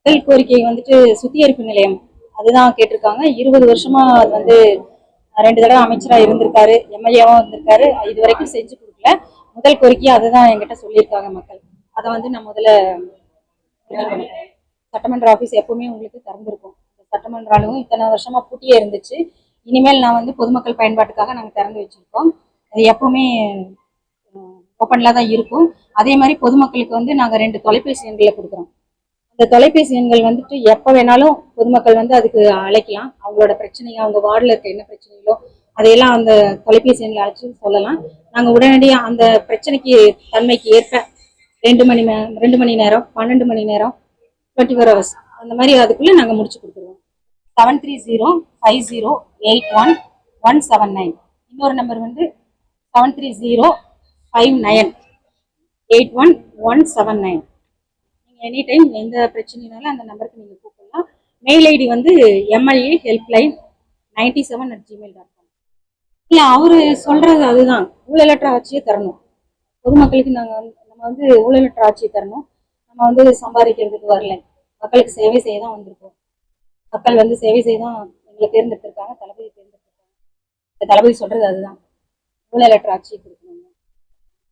முதல் கோரிக்கை வந்துட்டு சுத்திகரிப்பு நிலையம் அதுதான் கேட்டிருக்காங்க. 20 வருஷமா அது வந்து 2 தடவை அமைச்சரா இருந்திருக்காரு, எம்எல்ஏவும் இருந்திருக்காரு. இது வரைக்கும் செஞ்சு கொடுக்கல. முதல் கோரிக்கையை அதுதான் என்கிட்ட சொல்லியிருக்காங்க மக்கள். அதை வந்து நான் முதல்ல சட்டமன்ற ஆஃபீஸ் எப்பவுமே உங்களுக்கு திறந்திருக்கும். சட்டமன்ற அலுவலகம் இத்தனை வருஷமா பூட்டியே இருந்துச்சு. இனிமேல் நான் வந்து பொதுமக்கள் பயன்பாட்டுக்காக நாங்கள் திறந்து வச்சிருக்கோம். அது எப்பவுமே ஓப்பன்ல தான் இருக்கும். அதே மாதிரி பொதுமக்களுக்கு வந்து நாங்கள் 2 தொலைபேசி எண்களை கொடுக்குறோம். அந்த தொலைபேசி எண்கள் வந்துட்டு எப்போ வேணாலும் பொதுமக்கள் வந்து அதுக்கு அழைக்கலாம். அவங்களோட பிரச்சனையோ, அவங்க வார்டில் இருக்க என்ன பிரச்சனைகளோ அதையெல்லாம் அந்த தொலைபேசி எண்ணில் அழைச்சி சொல்லலாம். நாங்கள் உடனடியாக அந்த பிரச்சனைக்கு தன்மைக்கு ஏற்ப 2 மணி நேரம், 12 மணி நேரம், 24 hours அந்த மாதிரி அதுக்குள்ள நாங்கள் முடிச்சு கொடுத்துருவோம். 7305081179. இன்னொரு நம்பர் வந்து 7305981179. நீங்கள் எனி டைம் எந்த பிரச்சனைனாலும் அந்த நம்பருக்கு நீங்கள் கூப்பிடலாம். மெயில் ஐடி வந்து MLA helpline 97@gmail.com. இல்லை, அவரு சொல்றது அதுதான், ஊழலற்ற ஆட்சியை தரணும் பொதுமக்களுக்கு. நம்ம வந்து ஊழலற்ற ஆட்சியை தரணும். நம்ம வந்து சம்பாதிக்கிறதுக்கு வரல, மக்களுக்கு சேவை செய்ய தான் வந்திருக்கோம். மக்கள் வந்து சேவை செய்ய தான் எங்களை தேர்ந்தெடுத்திருக்காங்க, தளபதி தேர்ந்தெடுத்திருக்காங்க. இந்த தளபதி சொல்றது அதுதான், ஊழலற்ற ஆட்சியை கொடுக்கும்.